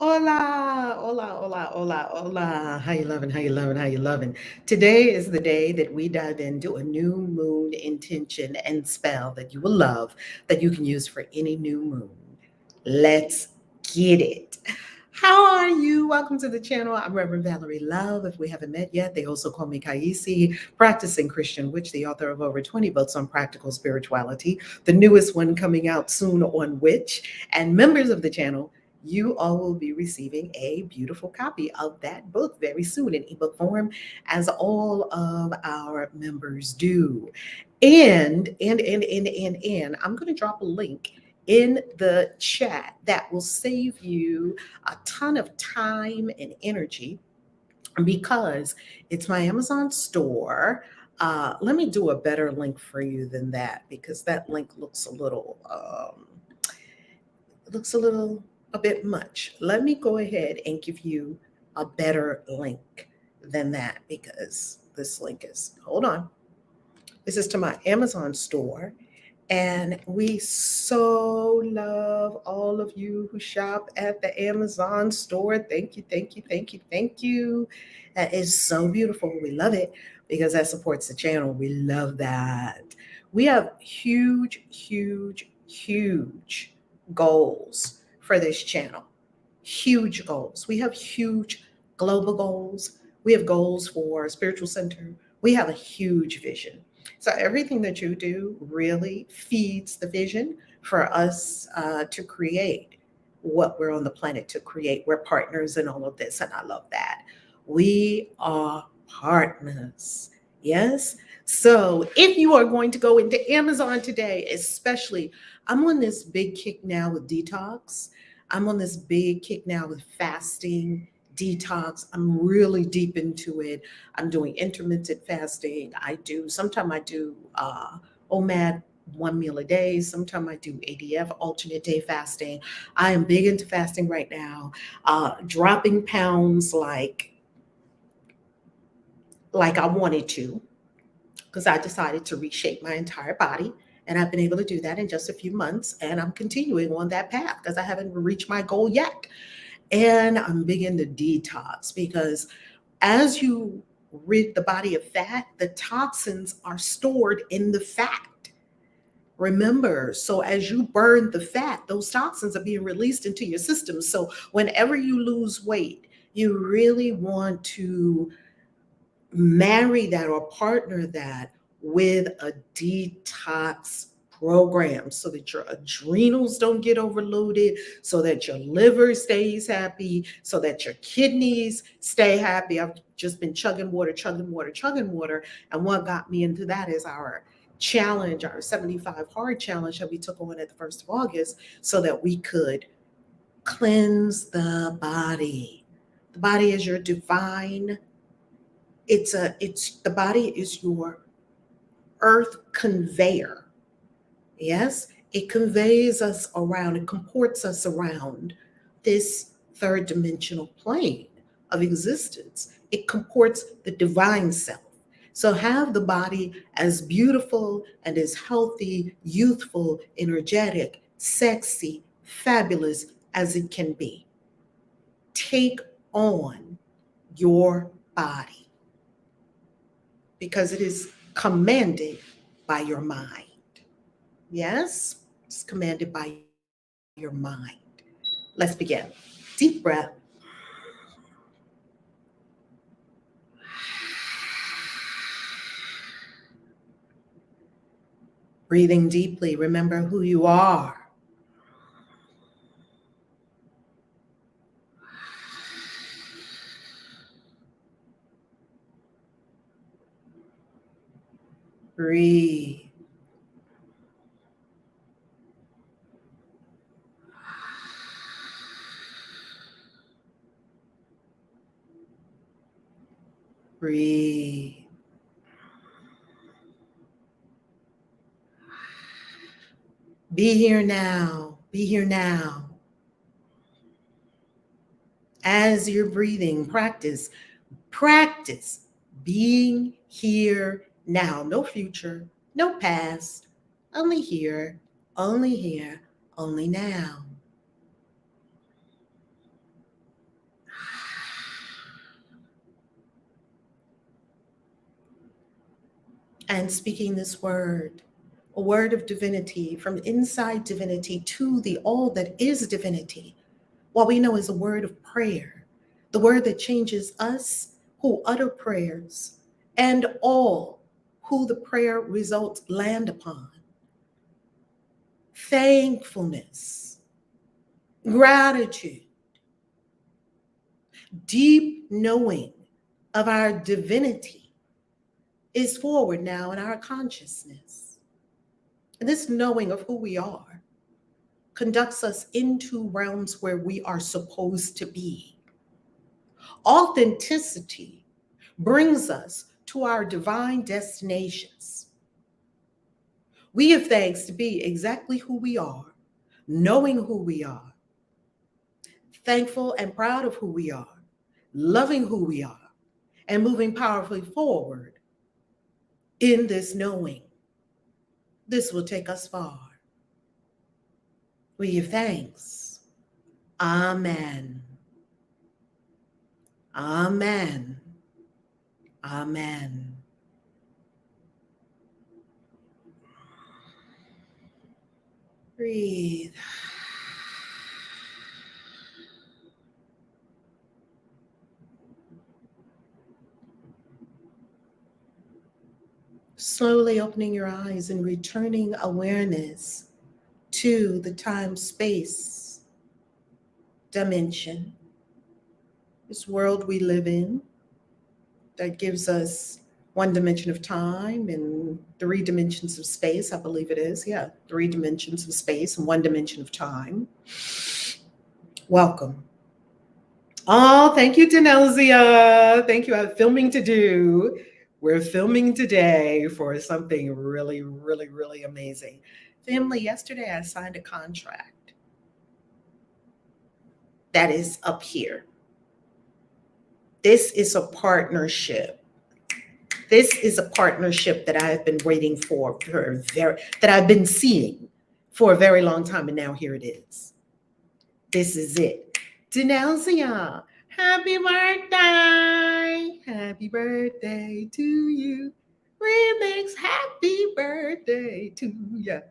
Hola, hola, hola, hola, hola. How you loving? How you loving? How you loving? Today is the day that we dive into a new moon intention and spell that you will love that you can use for any new moon. Let's get it. How are you? Welcome to the channel. I'm Reverend Valerie Love. If we haven't met yet, they also call me KAISI, practicing Christian witch, the author of over 20 books on practical spirituality, the newest one coming out soon on witch. And members of the channel, you all will be receiving a beautiful copy of that book very soon in ebook form, as all of our members do. And I'm going to drop a link in the chat that will save you a ton of time and energy because it's my Amazon store. Let me do a better link for you than that because that link looks a bit much. Let me go ahead and give you a better link than that because this link is, hold on. This is to my Amazon store. And we so love all of you who shop at the Amazon store. Thank you, thank you, thank you, thank you. That is so beautiful. We love it because that supports the channel. We love that. We have huge, huge, huge goals for this channel. Huge goals. We have huge global goals. We have goals for Spiritual Center. We have a huge vision. So everything that you do really feeds the vision for us to create what we're on the planet to create. We're partners in all of this, and I love that. We are partners. Yes. So if you are going to go into Amazon today, especially, I'm on this big kick now with detox. I'm on this big kick now with fasting, detox. I'm really deep into it. I'm doing intermittent fasting. Sometimes I do OMAD, 1 meal a day. Sometimes I do ADF, alternate day fasting. I am big into fasting right now, dropping pounds like I wanted to because I decided to reshape my entire body. And I've been able to do that in just a few months. And I'm continuing on that path because I haven't reached my goal yet. And I'm big into detox because as you rid the body of fat, the toxins are stored in the fat. Remember, so as you burn the fat, those toxins are being released into your system. So whenever you lose weight, you really want to marry that or partner that with a detox program so that your adrenals don't get overloaded, so that your liver stays happy, so that your kidneys stay happy. I've just been chugging water, chugging water, chugging water. And what got me into that is our challenge, our 75 hard challenge that we took on at the 1st of August so that we could cleanse the body. The body is your divine, it's the body is your earth conveyor. Yes, it conveys us around, it comports us around this third dimensional plane of existence. It comports the divine self. So have the body as beautiful and as healthy, youthful, energetic, sexy, fabulous as it can be. Take on your body because it is commanded by your mind. Yes, it's commanded by your mind. Let's begin. Deep breath. Breathing deeply. Remember who you are. Breathe. Breathe. Be here now. Be here now. As you're breathing, practice being here now. No future, no past, only here, only now. and speaking this word, a word of divinity from inside divinity to the all that is divinity, what we know is a word of prayer, the word that changes us who utter prayers and all who the prayer results land upon. Thankfulness, gratitude, deep knowing of our divinity is forward now in our consciousness. And this knowing of who we are conducts us into realms where we are supposed to be. Authenticity brings us to our divine destinations. We give thanks to be exactly who we are, knowing who we are, thankful and proud of who we are, loving who we are, and moving powerfully forward in this knowing. This will take us far. We give thanks. Amen. Amen. Amen. Breathe. Slowly opening your eyes and returning awareness to the time-space dimension, this world we live in that gives us one dimension of time and 3 dimensions of space, I believe it is. Yeah, 3 dimensions of space and 1 dimension of time. Welcome. Oh, thank you, Danelzia. Thank you. I have filming to do. We're filming today for something really, really, really amazing. Family, yesterday I signed a contract that is up here. This is a partnership. This is a partnership that I have been waiting for that I've been seeing for a very long time, and now here it is. This is it. Danelzia, happy birthday! Happy birthday to you. Remix, happy birthday to you.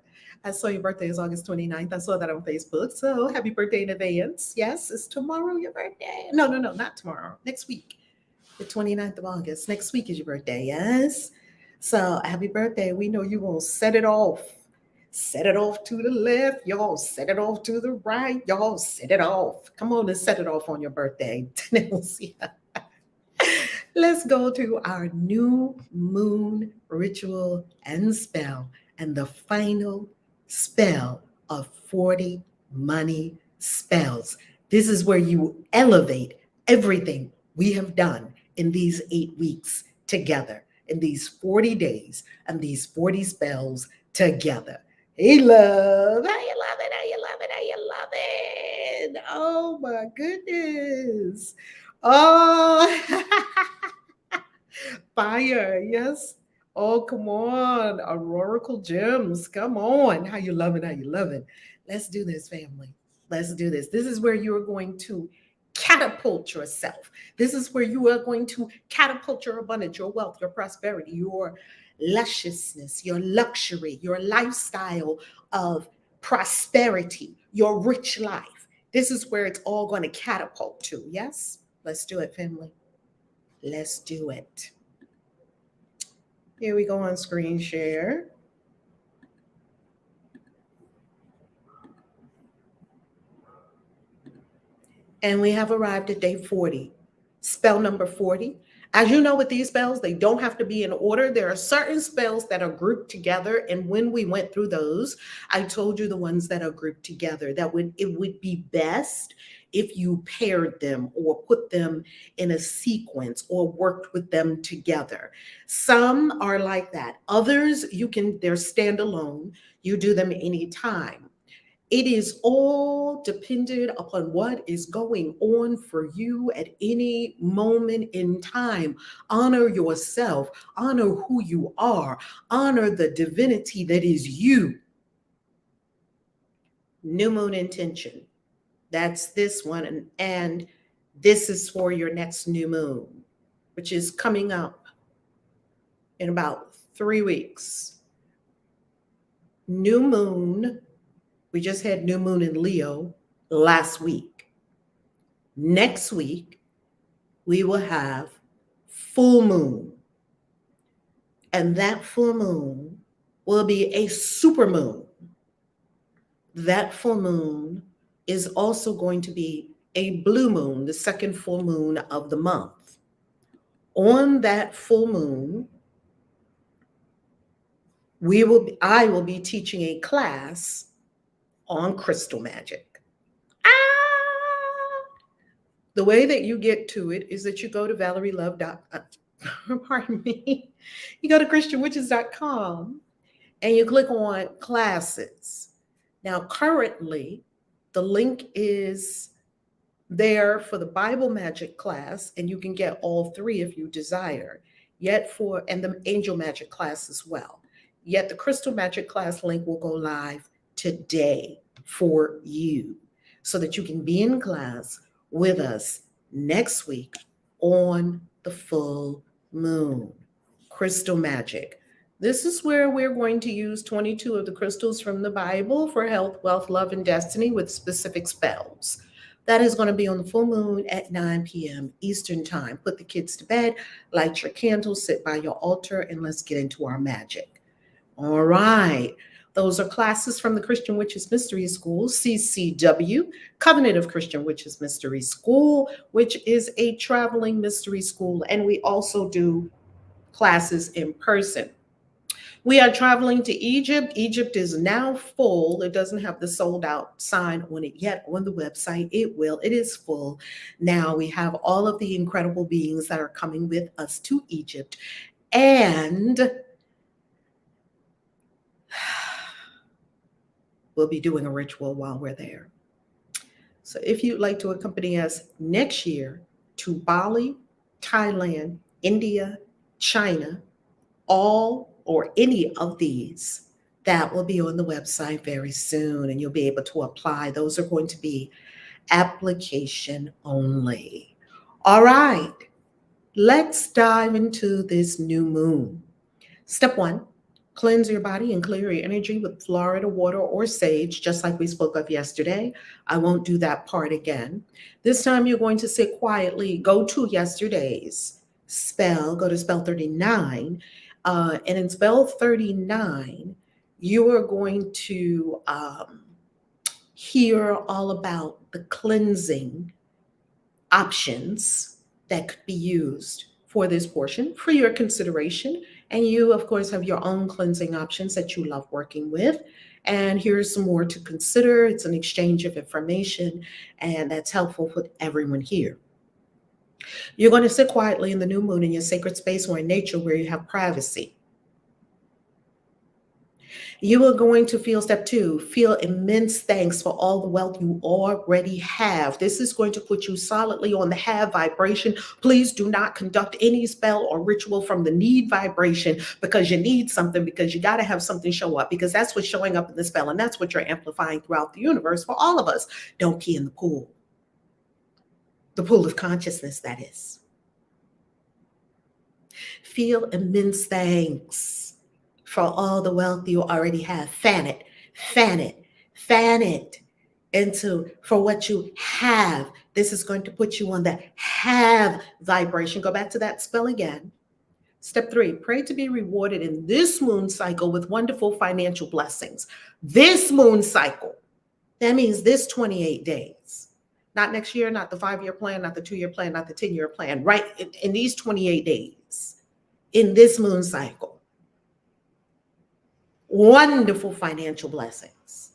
I saw your birthday is August 29th. I saw that on Facebook. So happy birthday in advance. Yes, it's tomorrow your birthday. No, not tomorrow. Next week. The 29th of August. Next week is your birthday, yes? So happy birthday. We know you won't set it off. Set it off to the left, y'all. Set it off to the right, y'all. Set it off. Come on and set it off on your birthday. Let's go to our new moon ritual and spell, and the final spell of 40 money spells. This is where you elevate everything we have done in these 8 weeks together, in these 40 days and these 40 spells together. Hey, love. How you love it? How you love it? How you love it? Oh, my goodness. Oh, fire. Yes. Oh, come on. Aurorical gems. Come on. How you love it? How you love it? Let's do this, family. Let's do this. This is where you are going to catapult yourself. This is where you are going to catapult your abundance, your wealth, your prosperity, your lusciousness, your luxury, your lifestyle of prosperity, your rich life. This is where it's all going to catapult to. Yes? Let's do it, family. Let's do it. Here we go on screen share. And we have arrived at day 40, spell number 40. As you know, with these spells, they don't have to be in order. There are certain spells that are grouped together. And when we went through those, I told you the ones that are grouped together, that it would be best if you paired them or put them in a sequence or worked with them together. Some are like that. Others, they're standalone. You do them anytime. It is all dependent upon what is going on for you at any moment in time. Honor yourself, honor who you are, honor the divinity that is you. New moon intention. That's this one. And this is for your next new moon, which is coming up in about 3 weeks. New moon. We just had new moon in Leo last week. Next week, we will have full moon. And that full moon will be a super moon. That full moon is also going to be a blue moon, the second full moon of the month. On that full moon, I will be teaching a class on crystal magic. The way that you get to it is that you go to pardon me, you go to christianwitches.com and you click on classes. Now, currently, the link is there for the Bible magic class, and you can get all 3 if you desire, and the angel magic class as well. Yet the crystal magic class link will go live today for you so that you can be in class with us next week on the full moon. Crystal magic. This is where we're going to use 22 of the crystals from the Bible for health, wealth, love, and destiny with specific spells. That is going to be on the full moon at 9 p.m. Eastern time. Put the kids to bed, light your candles, sit by your altar, and let's get into our magic. All right. Those are classes from the Christian Witches Mystery School, CCW, Covenant of Christian Witches Mystery School, which is a traveling mystery school. And we also do classes in person. We are traveling to Egypt. Egypt is now full. It doesn't have the sold out sign on it yet on the website. It will. It is full. Now we have all of the incredible beings that are coming with us to Egypt. And we'll be doing a ritual while we're there. So if you'd like to accompany us next year to Bali, Thailand, India, China, all or any of these, that will be on the website very soon, and you'll be able to apply. Those are going to be application only. All right, let's dive into this new moon. Step 1, cleanse your body and clear your energy with Florida water or sage, just like we spoke of yesterday. I won't do that part again. This time you're going to sit quietly, go to yesterday's spell, go to spell 39. And in spell 39, you are going to hear all about the cleansing options that could be used for this portion for your consideration. And you, of course, have your own cleansing options that you love working with. And here's some more to consider. It's an exchange of information, and that's helpful for everyone here. You're going to sit quietly in the new moon in your sacred space or in nature where you have privacy. You are going to feel, step 2, feel immense thanks for all the wealth you already have. This is going to put you solidly on the have vibration. Please do not conduct any spell or ritual from the need vibration because you need something, because you got to have something show up, because that's what's showing up in the spell, and that's what you're amplifying throughout the universe for all of us. Don't pee in the pool. The pool of consciousness, that is. Feel immense thanks for all the wealth you already have. Fan it, fan it, fan it for what you have. This is going to put you on the have vibration. Go back to that spell again. Step 3, pray to be rewarded in this moon cycle with wonderful financial blessings. This moon cycle, that means this 28 days. Not next year, not the 5-year plan, not the 2-year plan, not the 10-year plan, right? In these 28 days, in this moon cycle. Wonderful financial blessings.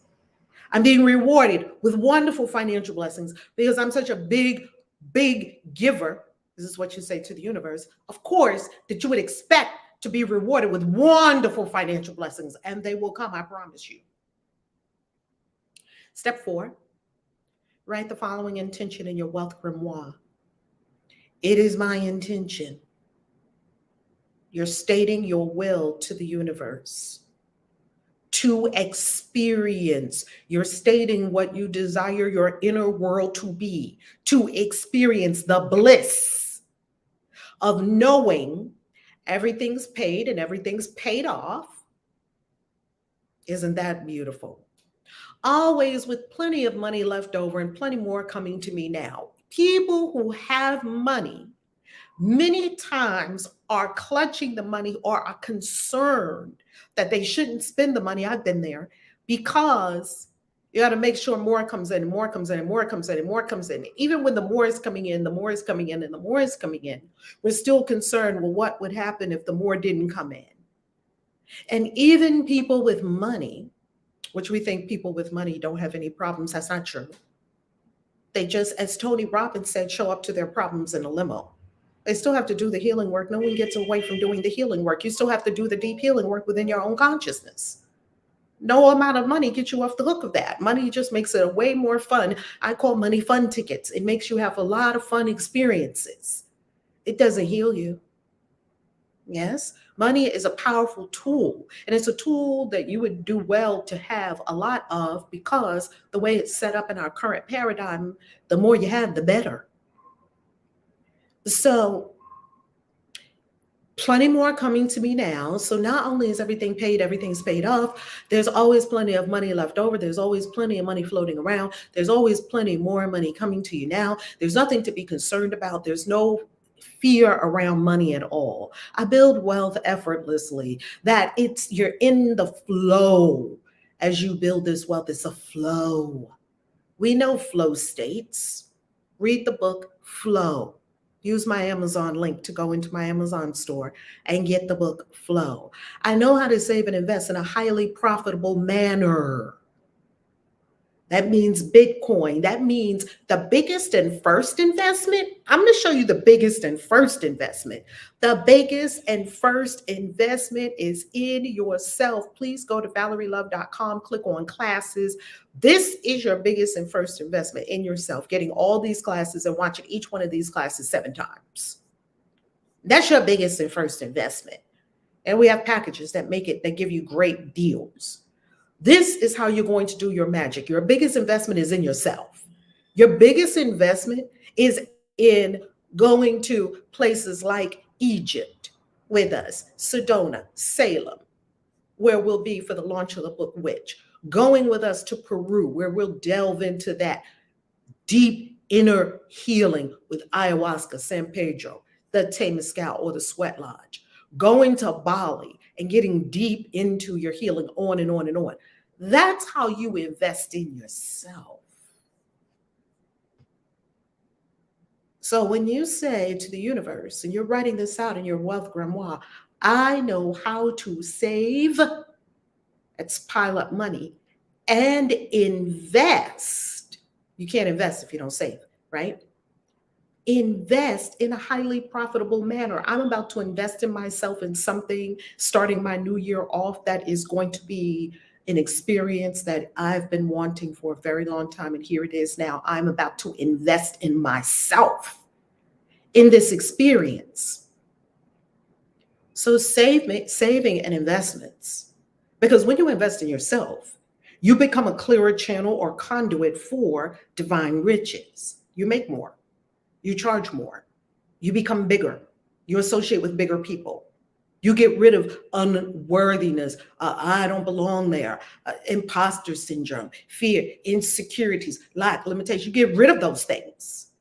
I'm being rewarded with wonderful financial blessings because I'm such a big, big giver. This is what you say to the universe. Of course, that you would expect to be rewarded with wonderful financial blessings, and they will come, I promise you. Step 4. Write the following intention in your wealth grimoire. It is my intention. You're stating your will to the universe to experience. You're stating what you desire your inner world to be, to experience the bliss of knowing Everything's paid and everything's paid off. Isn't that beautiful? Always with plenty of money left over and plenty more coming to me now. People who have money many times are clutching the money or are concerned that they shouldn't spend the money. I've been there, because you got to make sure more comes in and more comes in and more comes in and more comes in. Even when the more is coming in, the more is coming in and the more is coming in, we're still concerned, well, what would happen if the more didn't come in? And even people with money, which we think people with money don't have any problems, that's not true. They just, as Tony Robbins said, show up to their problems in a limo. They still have to do the healing work. No one gets away from doing the healing work. You still have to do the deep healing work within your own consciousness. No amount of money gets you off the hook of that. Money just makes it way more fun. I call money fun tickets. It makes you have a lot of fun experiences. It doesn't heal you. Yes, money is a powerful tool, and it's a tool that you would do well to have a lot of, because the way it's set up in our current paradigm, the more you have, the better. So plenty more coming to me now. So not only is everything paid, everything's paid off, there's always plenty of money left over. There's always plenty of money floating around. There's always plenty more money coming to you now. There's nothing to be concerned about. There's no fear around money at all. I build wealth effortlessly, that you're in the flow as you build this wealth. It's a flow. We know flow states. Read the book Flow. Use my Amazon link to go into my Amazon store and get the book Flow. I know how to save and invest in a highly profitable manner. That means Bitcoin. That means the biggest and first investment. I'm going to show you the biggest and first investment. The biggest and first investment is in yourself. Please go to ValerieLove.com, click on classes. This is your biggest and first investment, in yourself, getting all these classes and watching each one of these classes 7 times. That's your biggest and first investment. And we have packages that give you great deals. This is how you're going to do your magic. Your biggest investment is in yourself. Your biggest investment is in going to places like Egypt with us, Sedona, Salem, where we'll be for the launch of the book Witch. Going with us to Peru, where we'll delve into that deep inner healing with ayahuasca, San Pedro, the Temazcal, or the Sweat Lodge. Going to Bali and getting deep into your healing, on and on and on. That's how you invest in yourself. So when you say to the universe, and you're writing this out in your wealth grimoire, I know how to save, let's pile up money, and invest. You can't invest if you don't save, right? Invest in a highly profitable manner. I'm about to invest in myself in something, starting my new year off, that is going to be an experience that I've been wanting for a very long time. And here it is now. I'm about to invest in myself in this experience. So saving and investments, because when you invest in yourself, you become a clearer channel or conduit for divine riches. You make more. You charge more. You become bigger. You associate with bigger people. You get rid of unworthiness. I don't belong there. Imposter syndrome, fear, insecurities, lack, limitation. You get rid of those things.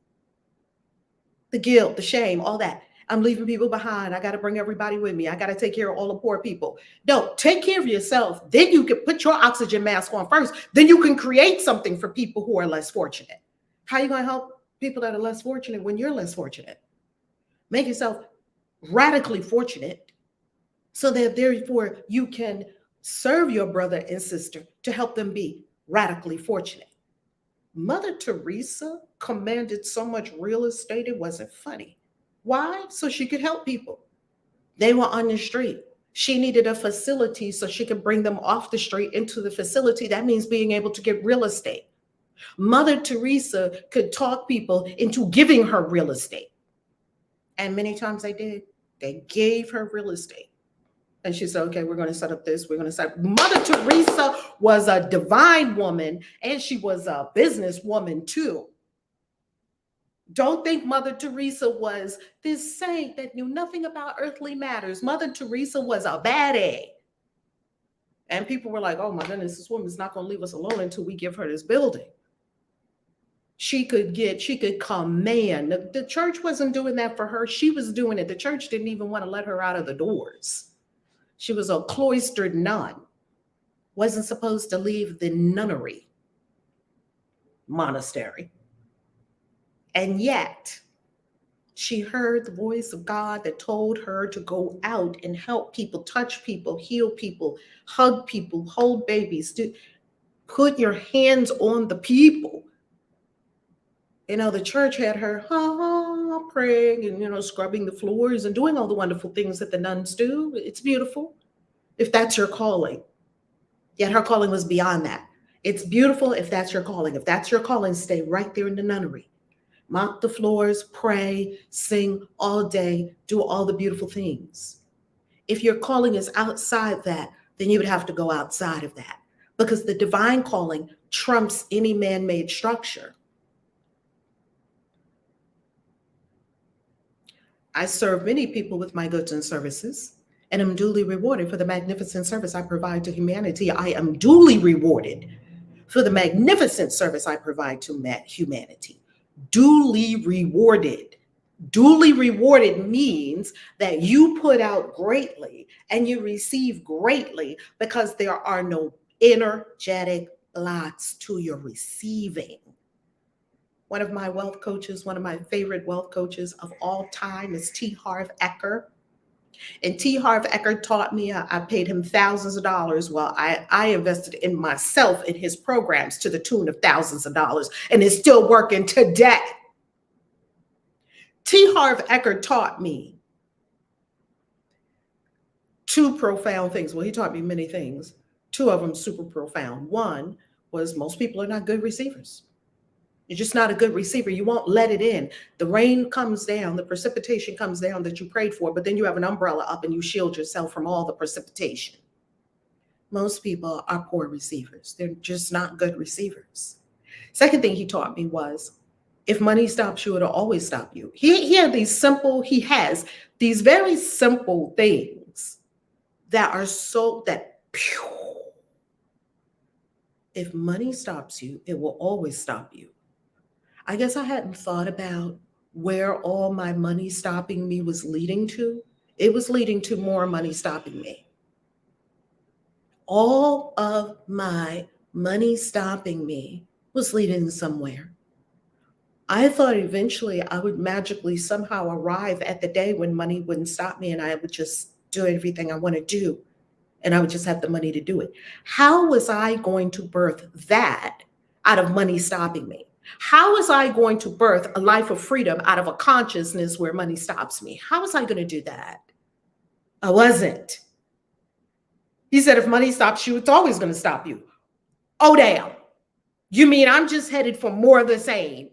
The guilt, the shame, all that. I'm leaving people behind. I got to bring everybody with me. I got to take care of all the poor people. No, take care of yourself. Then you can put your oxygen mask on first. Then you can create something for people who are less fortunate. How are you going to help people that are less fortunate when you're less fortunate? Make yourself radically fortunate so that therefore you can serve your brother and sister to help them be radically fortunate. Mother Teresa commanded so much real estate, it wasn't funny. Why? So she could help people. They were on the street. She needed a facility so she could bring them off the street into the facility. That means being able to get real estate. Mother Teresa could talk people into giving her real estate. And many times they did. They gave her real estate. And she said, okay, we're going to set up this. We're going to set up. Mother Teresa was a divine woman, and she was a businesswoman too. Don't think Mother Teresa was this saint that knew nothing about earthly matters. Mother Teresa was a baddie. And people were like, oh my goodness, this woman's not going to leave us alone until we give her this building. She could command. The church wasn't doing that for her. She was doing it. The church didn't even want to let her out of the doors. She was a cloistered nun. Wasn't supposed to leave the nunnery monastery. And yet, she heard the voice of God that told her to go out and help people, touch people, heal people, hug people, hold babies, put your hands on the people. The church had her praying and, scrubbing the floors and doing all the wonderful things that the nuns do. It's beautiful if that's your calling. Yet her calling was beyond that. It's beautiful if that's your calling. If that's your calling, stay right there in the nunnery. Mop the floors, pray, sing all day, do all the beautiful things. If your calling is outside that, then you would have to go outside of that, because the divine calling trumps any man-made structure. I serve many people with my goods and services, and am duly rewarded for the magnificent service I provide to humanity. I am duly rewarded for the magnificent service I provide to humanity. Duly rewarded. Duly rewarded means that you put out greatly and you receive greatly, because there are no energetic blocks to your receiving. One of my wealth coaches, one of my favorite wealth coaches of all time, is T. Harv Eker. And T. Harv Eker taught me, I paid him thousands of dollars. Well, I invested in myself in his programs to the tune of thousands of dollars, and it's still working today. T. Harv Eker taught me two profound things. Well, he taught me many things. Two of them super profound. One was, most people are not good receivers. You're just not a good receiver. You won't let it in. The rain comes down, the precipitation comes down that you prayed for, but then you have an umbrella up and you shield yourself from all the precipitation. Most people are poor receivers. They're just not good receivers. Second thing he taught me was, if money stops you, it'll always stop you. He has these very simple things that are if money stops you, it will always stop you. I guess I hadn't thought about where all my money stopping me was leading to. It was leading to more money stopping me. All of my money stopping me was leading somewhere. I thought eventually I would magically somehow arrive at the day when money wouldn't stop me and I would just do everything I want to do, and I would just have the money to do it. How was I going to birth that out of money stopping me? How was I going to birth a life of freedom out of a consciousness where money stops me? How was I going to do that? I wasn't. He said, if money stops you, it's always going to stop you. Oh, damn. You mean I'm just headed for more of the same?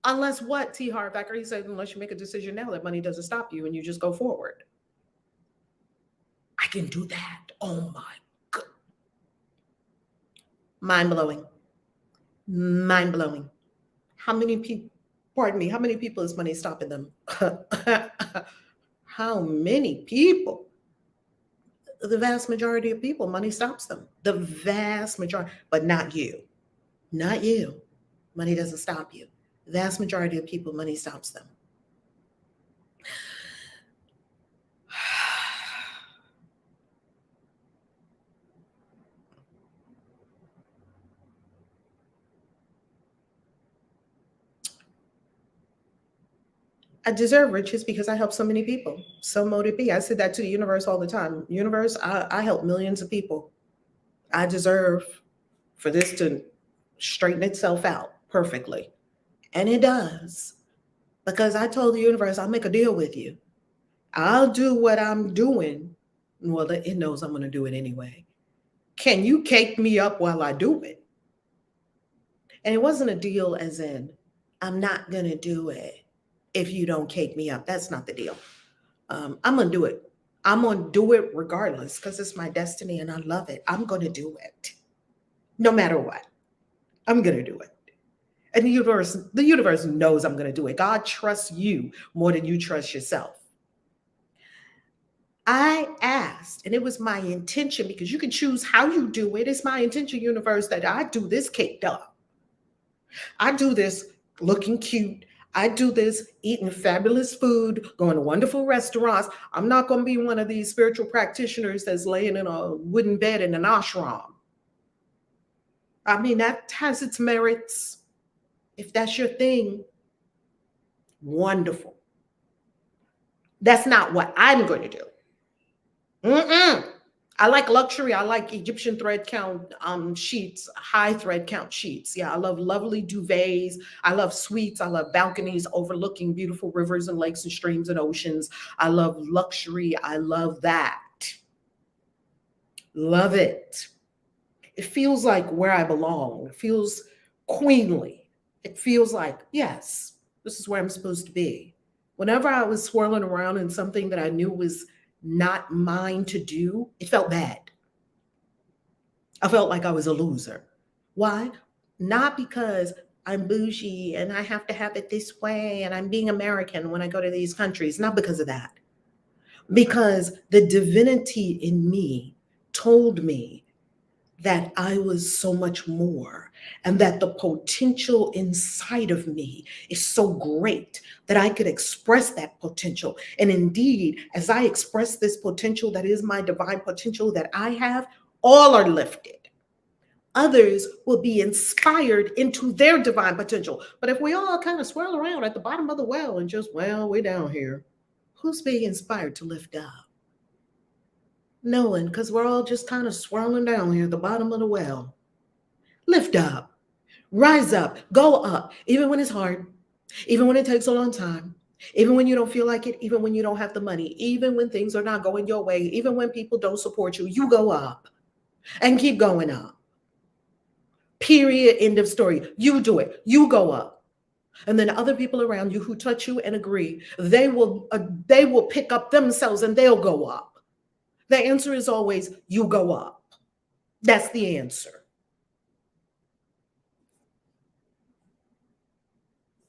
Unless what, T. Harv Eker? He said, unless you make a decision now that money doesn't stop you and you just go forward. I can do that. Oh my God. Mind-blowing. Mind-blowing. How many people is money stopping them? How many people? The vast majority of people, money stops them. The vast majority, but not you. Not you. Money doesn't stop you. The vast majority of people, money stops them. I deserve riches because I help so many people. So mote it be. I said that to the universe all the time. Universe, I help millions of people. I deserve for this to straighten itself out perfectly. And it does. Because I told the universe, I'll make a deal with you. I'll do what I'm doing. Well, it knows I'm going to do it anyway. Can you cake me up while I do it? And it wasn't a deal as in, I'm not going to do it if you don't cake me up. That's not the deal. I'm going to do it. I'm going to do it regardless, because it's my destiny and I love it. I'm going to do it no matter what. I'm going to do it. And the universe knows I'm going to do it. God trusts you more than you trust yourself. I asked, and it was my intention, because you can choose how you do it. It's my intention, universe, that I do this caked up. I do this looking cute. I do this eating fabulous food, going to wonderful restaurants. I'm not going to be one of these spiritual practitioners that's laying in a wooden bed in an ashram. I mean, that has its merits. If that's your thing, wonderful. That's not what I'm going to do. I like luxury. I like Egyptian thread count sheets, high thread count sheets. Yeah, I love lovely duvets. I love suites. I love balconies overlooking beautiful rivers and lakes and streams and oceans. I love luxury. I love that. Love it. It feels like where I belong. It feels queenly. It feels like, yes, this is where I'm supposed to be. Whenever I was swirling around in something that I knew was not mine to do, it felt bad. I felt like I was a loser. Why? Not because I'm bougie and I have to have it this way and I'm being American when I go to these countries. Not because of that. Because the divinity in me told me that I was so much more, and that the potential inside of me is so great that I could express that potential. And indeed, as I express this potential that is my divine potential that I have, all are lifted. Others will be inspired into their divine potential. But if we all kind of swirl around at the bottom of the well and just, well, we're down here, who's being inspired to lift up? No one, because we're all just kind of swirling down here at the bottom of the well. Lift up, rise up, go up, even when it's hard, even when it takes a long time, even when you don't feel like it, even when you don't have the money, even when things are not going your way, even when people don't support you, you go up and keep going up. Period. End of story. You do it. You go up. And then other people around you who touch you and agree, they will pick up themselves and they'll go up. The answer is always, you go up. That's the answer.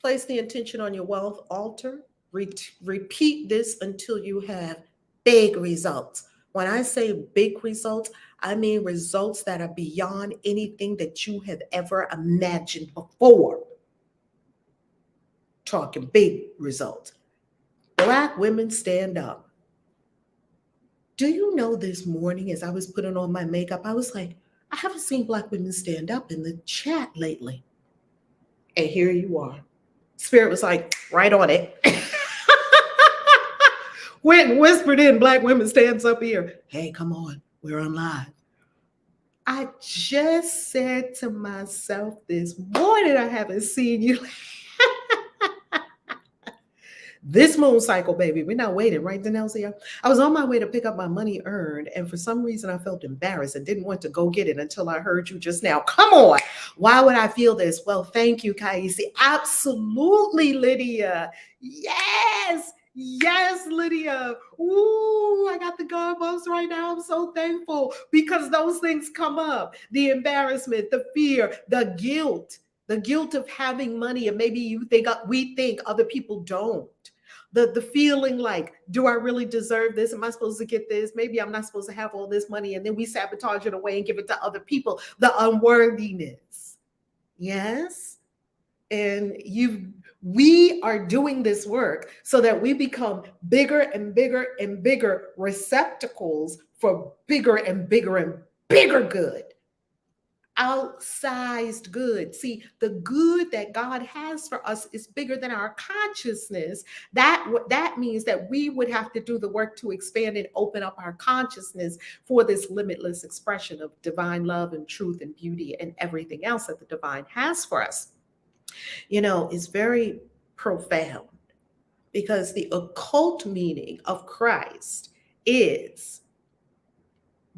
Place the intention on your wealth altar. Repeat this until you have big results. When I say big results, I mean results that are beyond anything that you have ever imagined before. Talking big results. Black women stand up. Do you know, this morning as I was putting on my makeup, I was like, I haven't seen Black women stand up in the chat lately. And here you are. Spirit was like, right on it. Went and whispered in, Black women stands up here. Hey, come on, we're on live. I just said to myself this morning, I haven't seen you. This moon cycle, baby, we're not waiting, right, Denelsia? I was on my way to pick up my money earned, and for some reason I felt embarrassed and didn't want to go get it until I heard you just now. Come on. Why would I feel this? Well, thank you, KAISI. Absolutely, Lydia. Yes. Yes, Lydia. Ooh, I got the goosebumps right now. I'm so thankful because those things come up. The embarrassment, the fear, the guilt of having money, and maybe we think other people don't. The feeling like, do I really deserve this? Am I supposed to get this? Maybe I'm not supposed to have all this money, and then we sabotage it away and give it to other people. The unworthiness. Yes. And we are doing this work so that we become bigger and bigger and bigger receptacles for bigger and bigger and bigger good. Outsized good. See, the good that God has for us is bigger than our consciousness. That means that we would have to do the work to expand and open up our consciousness for this limitless expression of divine love and truth and beauty and everything else that the divine has for us. You know, it's very profound because the occult meaning of Christ is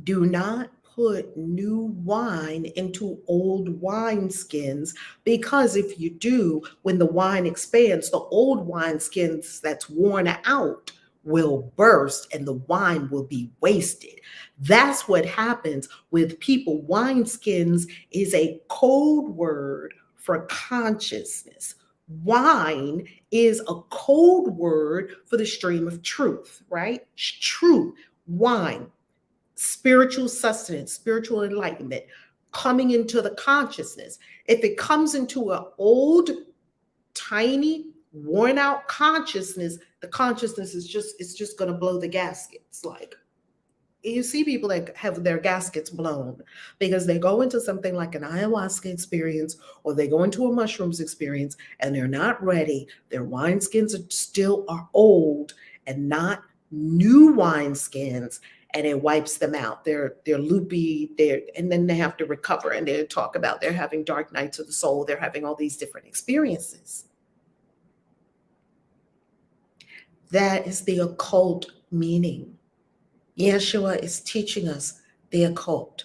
do not put new wine into old wineskins, because if you do, when the wine expands, the old wineskins that's worn out will burst and the wine will be wasted. That's what happens with people. Wineskins is a code word for consciousness. Wine is a code word for the stream of truth, right? Truth, wine, spiritual sustenance, spiritual enlightenment, coming into the consciousness. If it comes into an old, tiny, worn out consciousness, the consciousness is just, it's just going to blow the gaskets. Like, you see people that have their gaskets blown because they go into something like an ayahuasca experience or they go into a mushrooms experience and they're not ready. Their wineskins are old and not new wineskins, and it wipes them out. They're loopy, and then they have to recover, and they talk about they're having dark nights of the soul. They're having all these different experiences. That is the occult meaning. Yeshua is teaching us the occult.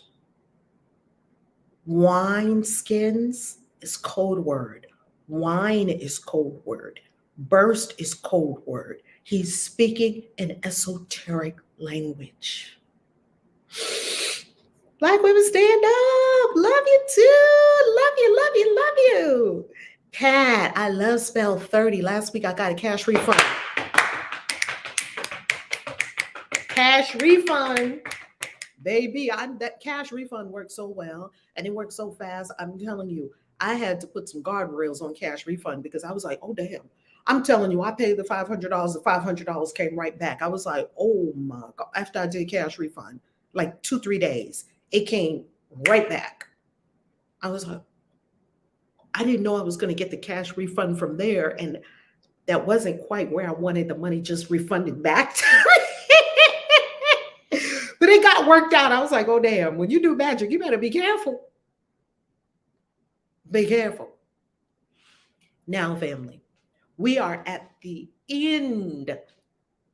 Wine skins is code word. Wine is code word. Burst is code word. He's speaking in esoteric language. Black women, stand up. Love you too. Love you, love you, love you. Pat, I love spell 30. Last week I got a cash refund. Cash refund, baby. That cash refund worked so well and it worked so fast. I'm telling you, I had to put some guardrails on cash refund because I was like, oh, damn. I'm telling you, I paid the $500. The $500 came right back. I was like, oh my God. After I did cash refund, like 2-3 days, it came right back. I was like, I didn't know I was going to get the cash refund from there. And that wasn't quite where I wanted the money just refunded back to me. But it got worked out. I was like, oh, damn, when you do magic, you better be careful. Be careful. Now, family, we are at the end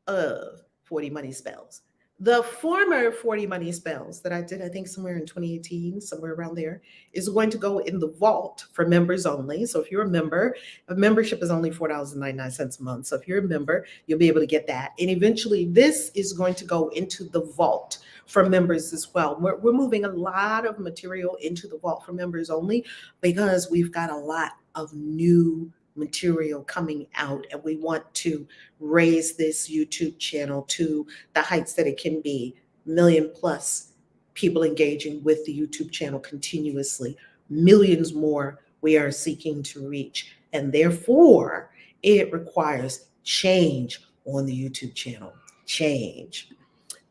of 40 Money Spells. The former 40 Money Spells that I did, I think somewhere in 2018, somewhere around there, is going to go in the vault for members only. So if you're a member, a membership is only $4.99 a month. So if you're a member, you'll be able to get that. And eventually this is going to go into the vault for members as well. We're moving a lot of material into the vault for members only because we've got a lot of new material coming out, and we want to raise this YouTube channel to the heights that it can be. 1 million plus people engaging with the YouTube channel continuously, millions more we are seeking to reach, and therefore it requires change on the YouTube channel. Change.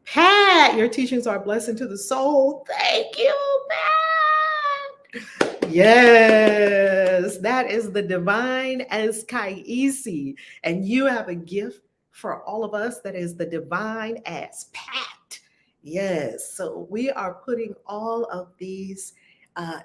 Pat, your teachings are a blessing to the soul. Thank you, Pat. Yes, that is the divine as KAISI. And you have a gift for all of us that is the divine as Pat. Yes, so we are putting all of these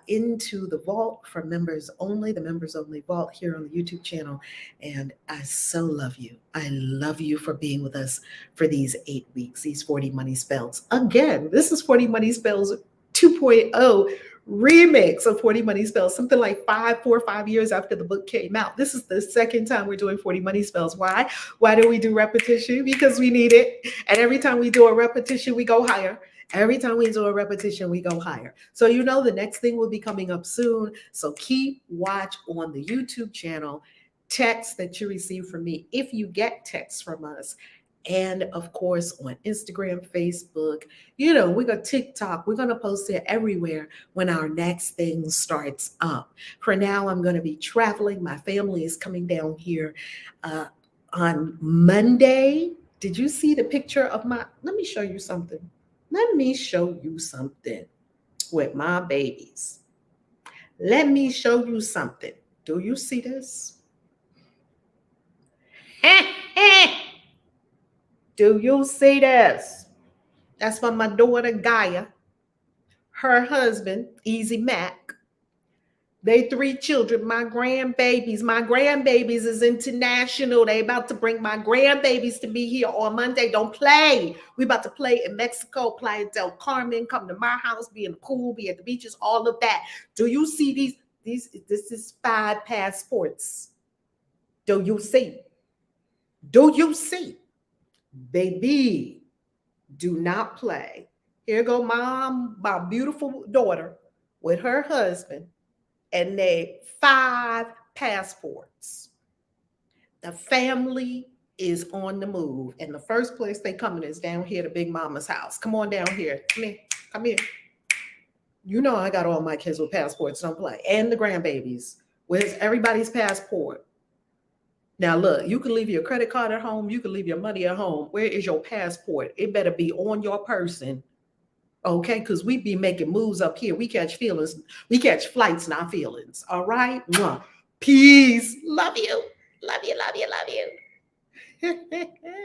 into the vault for members only, the members only vault here on the YouTube channel. And I so love you. I love you for being with us for these 8 weeks, these 40 Money Spells. Again, this is 40 Money Spells 2.0 remix of 40 Money Spells, something like 4 or 5 years after the book came out. This is the second time we're doing 40 Money Spells. Why? Why do we do repetition? Because we need it. And every time we do a repetition, we go higher. Every time we do a repetition, we go higher. So you know the next thing will be coming up soon. So keep watch on the YouTube channel. Text that you receive from me, if you get texts from us. And of course, on Instagram, Facebook, we got TikTok. We're going to post it everywhere when our next thing starts up. For now, I'm going to be traveling. My family is coming down here on Monday. Did you see the picture of let me show you something. Let me show you something with my babies. Let me show you something. Do you see this? Do you see this? That's from my daughter, Gaia. Her husband, Easy Mac. They 3 children, my grandbabies. My grandbabies is international. They about to bring my grandbabies to be here on Monday. Don't play. We about to play in Mexico, Playa del Carmen. Come to my house, be in the pool, be at the beaches, all of that. Do you see these? This is 5 passports. Do you see? Do you see? Baby, do not play. Here go my beautiful daughter with her husband. and they 5 passports. The family is on the move, and the first place they coming is down here to Big Mama's house. Come on down here. Come here. Come here. You know I got all my kids with passports, don't play. And the grandbabies. Where's everybody's passport? Now look, you can leave your credit card at home, you can leave your money at home. Where is your passport? It better be on your person. Okay, because we be making moves up here. We catch feelings, we catch flights, not feelings. All right. Mwah. Peace. Love you. Love you, love you, love you.